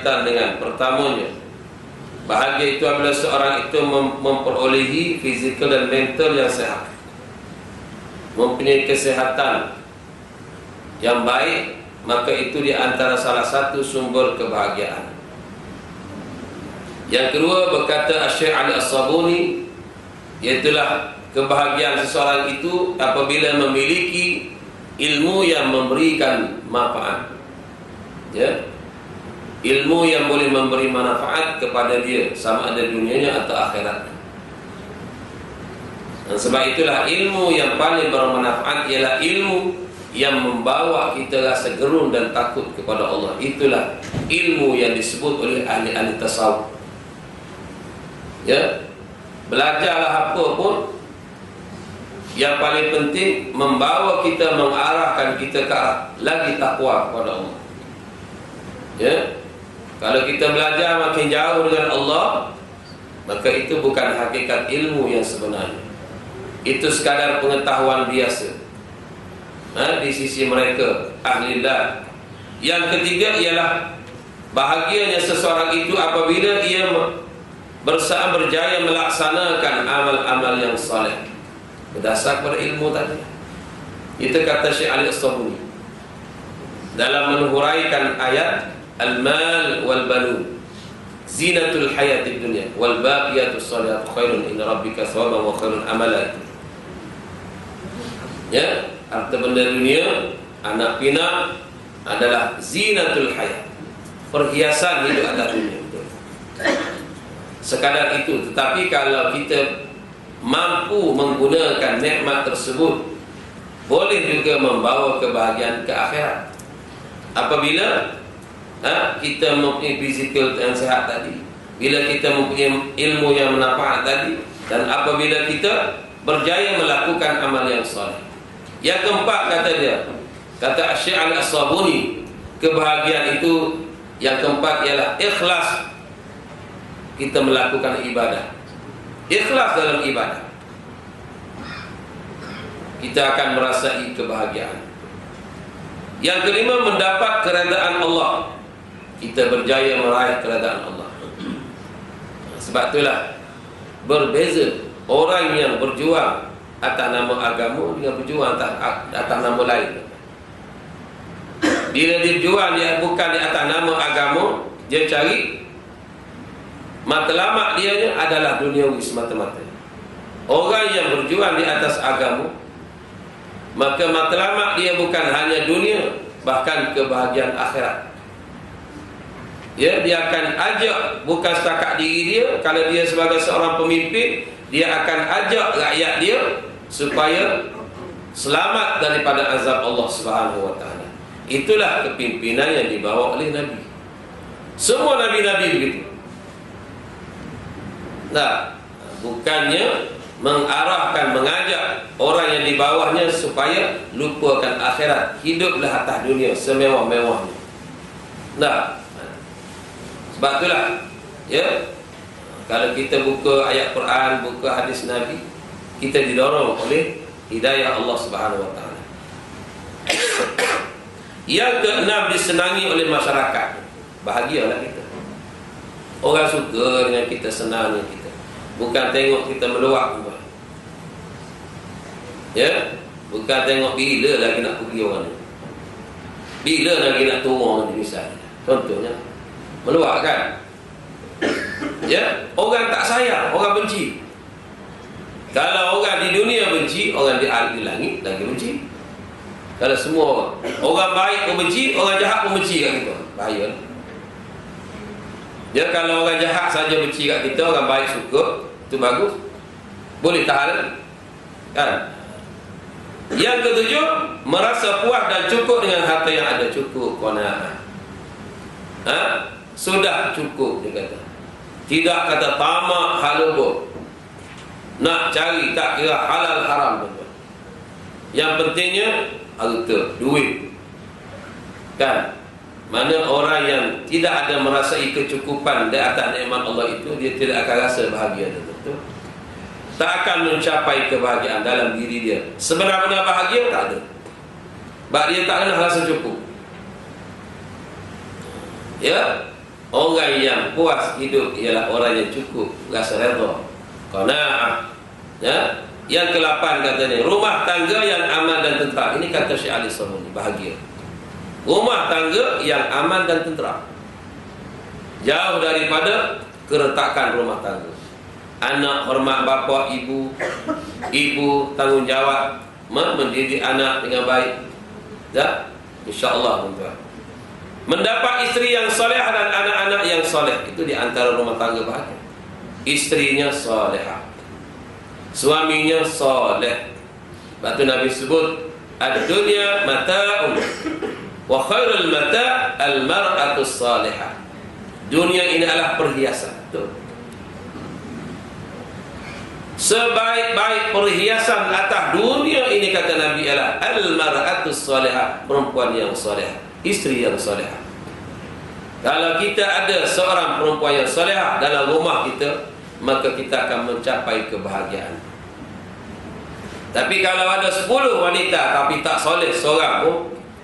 berkaitan dengan pertamanya, bahagia itu apabila seorang itu memperolehi fizikal dan mental yang sehat, mempunyai kesehatan yang baik, maka itu di antara salah satu sumber kebahagiaan. Yang kedua, berkata Syekh Ali As-Sabuni, iaitulah kebahagiaan seseorang itu apabila memiliki ilmu yang memberikan manfaat. Ya, ilmu yang boleh memberi manfaat kepada dia, sama ada dunianya atau akhiratnya. Dan sebab itulah ilmu yang paling bermanfaat ialah ilmu yang membawa kita rasa gerun dan takut kepada Allah. Itulah ilmu yang disebut oleh ahli-ahli tasawuf. Ya, belajarlah apa pun, yang paling penting membawa kita, mengarahkan kita ke arah lagi takwa kepada Allah. Ya, kalau kita belajar makin jauh dengan Allah, maka itu bukan hakikat ilmu yang sebenarnya. Itu sekadar pengetahuan biasa di sisi mereka ahlillah. Yang ketiga ialah bahagianya seseorang itu apabila ia berjaya melaksanakan amal-amal yang saleh berdasar pada ilmu tadi. Itu kata Syekh Ali As-Sabuni dalam menghuraikan ayat al-mal wal banun zinatul hayatid dunya wal baqiyatus salihatu khairun inda rabbika thawaban wa khairun amala. Ya, harta benda dunia, anak pinak adalah zinatul hayat, perhiasan hidup atas dunia. Sekadar itu. Tetapi kalau kita mampu menggunakan nikmat tersebut, boleh juga membawa kebahagiaan ke akhirat. Apabila kita mempunyai fizikal yang sehat tadi, bila kita mempunyai ilmu yang bermanfaat tadi, dan apabila kita berjaya melakukan amal yang saleh. Yang keempat, kata dia, kata Syekh Ali As-Sabuni, kebahagiaan itu yang keempat ialah ikhlas kita melakukan ibadah. Ikhlas dalam ibadah, kita akan merasai kebahagiaan. Yang kelima, mendapat keredaan Allah. Kita berjaya meraih keredaan Allah. Sebab itulah berbeza orang yang berjuang atas nama agama dengan berjuang atas nama lain. Bila dia berjuang, dia bukan di atas nama agama, dia cari matlamat dia adalah duniawi semata-mata. Orang yang berjuang di atas agama, maka matlamat dia bukan hanya dunia, bahkan kebahagiaan akhirat. Ya, dia akan ajak bukan setakat diri dia. Kalau dia sebagai seorang pemimpin, dia akan ajak rakyat dia supaya selamat daripada azab Allah Subhanahu wa taala. Itulah kepimpinan yang dibawa oleh Nabi. Semua nabi-nabi begitu. Nah, bukannya mengarahkan, mengajak orang yang di bawahnya supaya lupakan akhirat, hiduplah atas dunia semewah-mewahnya. Nah, sebab itulah, ya, kalau kita buka ayat Quran, buka hadis Nabi, kita didorong oleh hidayah Allah Subhanahu wa taala. Yang keenam, disenangi oleh masyarakat. Bahagialah kita. Orang suka dengan kita, senang dengan kita. Bukan tengok kita meluak. Ya, bukan tengok bila lagi nak pergi orang ni, bila lagi nak turun ni, misalnya. Contohnya meluak kan. Ya, orang tak sayang, orang benci. Kalau orang di dunia benci, orang di langit lagi benci. Kalau semua orang baik pun benci, orang jahat pun benci kat kita, bahaya. Ya, kalau orang jahat saja benci kat kita, orang baik suka, itu bagus, boleh tahan kan. Yang ketujuh, merasa puas dan cukup dengan harta yang ada. Cukup, qanaah. Sudah cukup, dia kata. Tidak kata tamak halubur, nak cari tak kira halal haram. Yang pentingnya harta, duit kan. Mana orang yang tidak ada merasai kecukupan di atas nikmat Allah itu, dia tidak akan rasa bahagia. Betul? Tak akan mencapai kebahagiaan dalam diri dia. Sebenar-benar bahagia tak ada, sebab dia tak pernah rasa cukup. Ya, Orang yang puas hidup ialah orang yang cukup, rasa redha, qanaah. Ya. Yang ke-8 katanya, rumah tangga yang aman dan tentram. Ini kata Syekh Ali Sabuni, bahagia. Rumah tangga yang aman dan tentram, jauh daripada keretakan rumah tangga. Anak hormat bapa ibu, ibu tanggungjawab mendidik anak dengan baik. Ya, insya-Allah tuan-tuan. Mendapat isteri yang solehah dan anak-anak yang soleh, itu di antara rumah tangga bahagia. Istrinya solehah, suaminya soleh. Sebab tu Nabi sebut ad-dunya mata'un wa khairul mata' al-mar'atus salihah. Dunia ini adalah perhiasan. Betul. Sebaik-baik perhiasan atas dunia ini, kata Nabi, adalah al-mar'atus salihah, perempuan yang solehah, isteri yang solehah. Kalau kita ada seorang perempuan yang solehah dalam rumah kita, maka kita akan mencapai kebahagiaan. Tapi kalau ada 10 wanita tapi tak soleh seorang pun,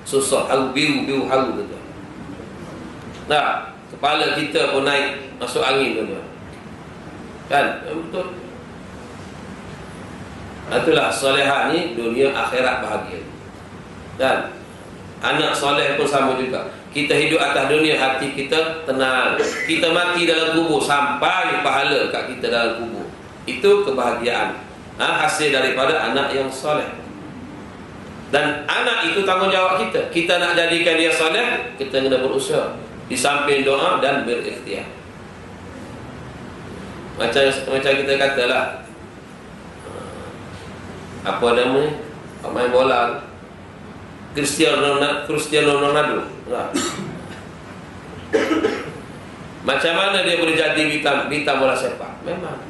susah, haru biru haru tuan. Nah, kepala kita pun naik, masuk angin tuan. Kan? Betul. Itulah solehah ni, dunia akhirat bahagia. Dan anak soleh pun sama juga. Kita hidup atas dunia, hati kita tenang. Kita mati dalam kubur, sampai pahala kat kita dalam kubur. Itu kebahagiaan, hasil daripada anak yang soleh. Dan anak itu tanggungjawab kita. Kita nak jadikan dia soleh, kita kena berusaha di samping doa dan berikhtiar. Macam kita katalah, apa namanya, main bola, Cristiano Ronaldo. Macam mana dia boleh jadi bintang bola sepak? Memang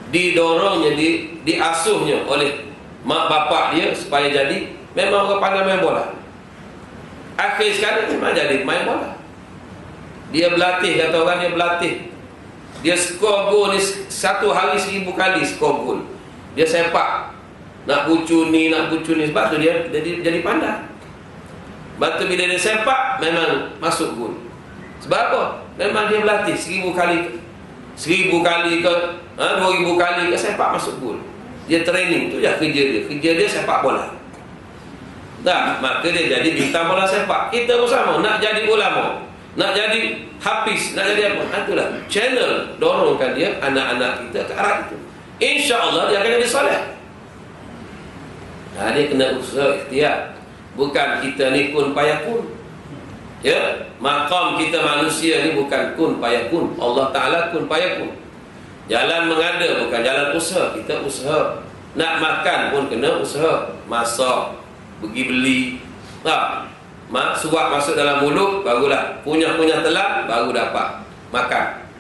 didorongnya, diasuhnya oleh mak bapak dia supaya jadi memang orang pandai main bola. Akhir sekali memang jadi main bola. Dia berlatih, kata orang, dia berlatih. Dia skor gol ni satu hari 1000 kali skor gol. Dia sepak, nak bucu ni. Sebab tu dia jadi pandai. Sebab tu bila dia sepak, memang masuk gol. Sebab apa? Memang dia berlatih 1000 kali ke 2000 kali ke sepak masuk gol. Dia training, tu je kerja dia. Kerja dia sepak bola. Dah, maka dia jadi bintang bola sepak. Kita pun sama, nak jadi ulama, nak jadi hafiz, nak jadi apa? Itulah channel, dorongkan dia, anak-anak kita ke arah itu. InsyaAllah dia akan jadi soleh. Dia kena usaha, ikhtiar. Bukan kita ni kun payakun. Ya, maqam kita manusia ni bukan kun payakun. Allah Ta'ala kun payakun. Jalan mengada, bukan jalan usaha. Kita usaha. Nak makan pun kena usaha. Masak, pergi beli. Suap masuk dalam mulut, barulah punya telan, baru dapat makan.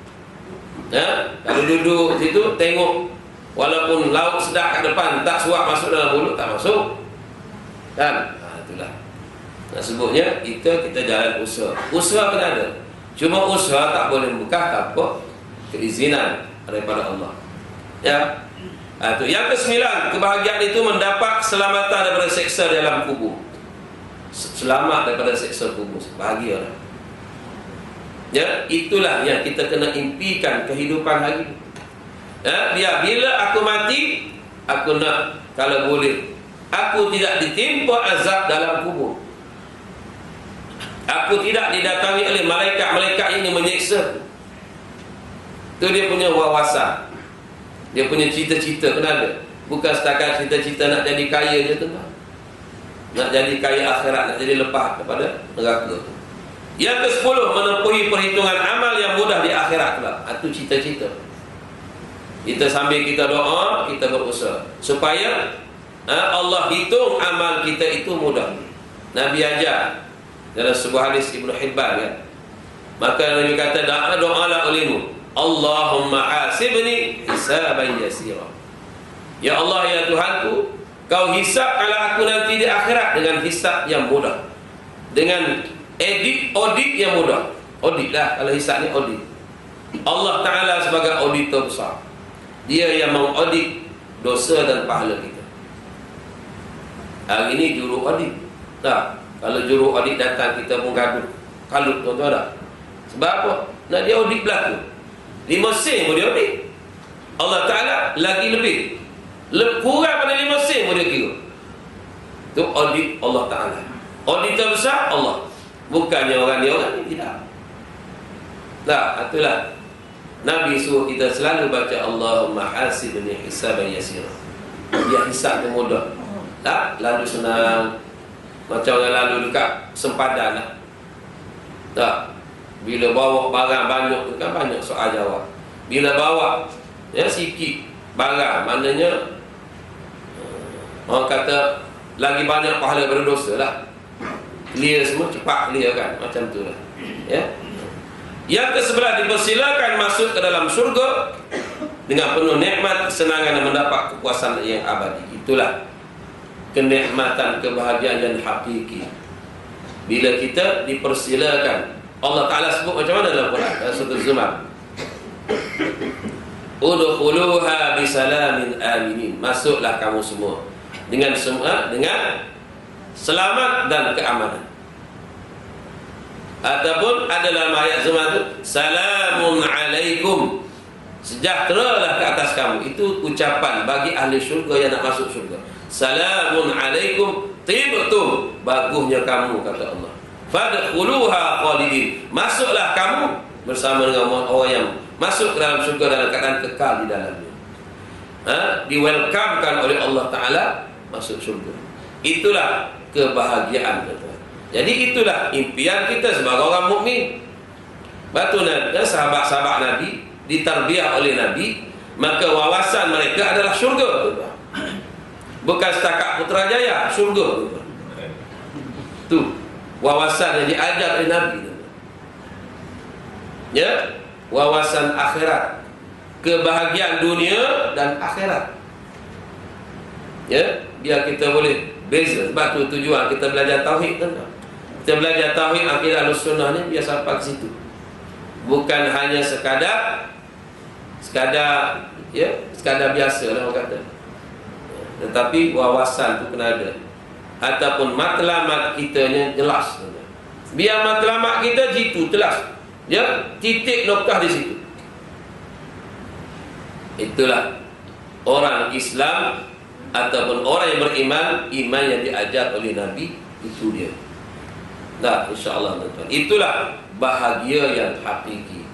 Kalau duduk situ tengok, walaupun lauk sedap kat depan, tak suap masuk dalam mulut, tak masuk. Kan? Itulah. Nak sebutnya, kita jalan usaha. Usaha kena ada. Cuma usaha tak boleh buka tanpa keizinan daripada Allah. Ya. Itu. Yang ke-9, kebahagiaan itu mendapat keselamatan daripada seksa dalam kubur. Selamat daripada seksa kubur. Bahagialah. Ya, itulah yang kita kena impikan kehidupan hari ini. Ya, biar bila aku mati, aku nak, kalau boleh, aku tidak ditimpa azab dalam kubur. Aku tidak didatangi oleh malaikat-malaikat ini menyiksa. Itu dia punya wawasan. Dia punya cita-cita kena ada. Bukan setakat cita-cita nak jadi kaya je tu. Nak jadi kaya akhirat, nak jadi lepas kepada neraka. Yang ke-10, menempuhi perhitungan amal yang mudah di akhirat pula. Itu cita-cita. Kita sambil kita doa, kita berusaha supaya Allah hitung amal kita itu mudah. Nabi ajar dalam sebuah hadis Ibnu Hibban, kan? Maka Nabi kata, doalah olehmu, Allahumma hasibni hisaban yasira. Ya Allah, ya Tuhanku, kau hisap kalau aku nanti di akhirat dengan hisap yang mudah, dengan audit yang mudah. Audit lah, kalau hisap ni audit. Allah Ta'ala sebagai auditor besar, dia yang mengaudit dosa dan pahala kita. Hari ini juru audit. Kalau juru audit datang, kita pun gaduh, kalut, tuan-tuan dah. Sebab apa? nak dia audit berlaku. 5 sen pun dia audit. Allah Ta'ala lagi lebih kurang pada 5 sen pun dia kira. Itu audit Allah Ta'ala. Auditor besar Allah, bukannya orang dia orang ni, tidak. Tak, itulah Nabi suruh kita selalu baca Allahumma hasibni hisaban yasira. Dia hisab tu mudah. Tak, lalu senang. Macam orang lalu dekat sempadan lah. Tak, bila bawa barang banyak tu kan banyak soal jawab. Bila bawa sikit barang, maknanya orang kata lagi banyak pahala berdosa lah. Clear semua, cepat clear kan, macam tu lah. Ya. Yang ke-11, dipersilakan masuk ke dalam syurga dengan penuh nikmat, kesenangan dan mendapat kepuasan yang abadi. Itulah kenikmatan, kebahagiaan yang hakiki. Bila kita dipersilakan, Allah Ta'ala sebut macam mana dalam Quran, dalam surah Az-Zumar, udkhuluha bisalamin aminin. Masuklah kamu semua dengan selamat dan keamanan. Ataupun ada dalam ayat Zumar itu, salamun alaikum, sejahteralah ke atas kamu. Itu ucapan bagi ahli syurga yang nak masuk syurga. Salamun alaikum tibtum, bagusnya kamu, kata Allah. Fadkhuluha khalidin, masuklah kamu bersama dengan orang yang masuk ke dalam syurga dalam keadaan kekal di dalamnya. Di-welcomekan oleh Allah Ta'ala masuk syurga. Itulah kebahagiaan, tuan. Jadi itulah impian kita sebagai orang mukmin. Batu Nabi, sahabat-sahabat Nabi ditarbiyah oleh Nabi, maka wawasan mereka adalah syurga, tuan. Bukan setakat Putrajaya, syurga, tuan. Tu wawasan yang diajar oleh Nabi, tuan. Ya, wawasan akhirat, kebahagiaan dunia dan akhirat. Ya, biar kita boleh beza. Sebab tu tujuan kita belajar tauhid, kan? Kita belajar tauhid akidah Ahlussunnah ni biar sampai ke situ. Bukan hanya sekadar biasa lah orang kata. Tetapi wawasan tu kena ada. Ataupun matlamat kitanya jelas. Biar matlamat kita jitu jelas. Ya, titik noktah di situ. Itulah orang Islam ataupun orang yang beriman, iman yang diajar oleh Nabi, itu dia. Nah, insya-Allah tuan-tuan, itulah bahagia yang hakiki.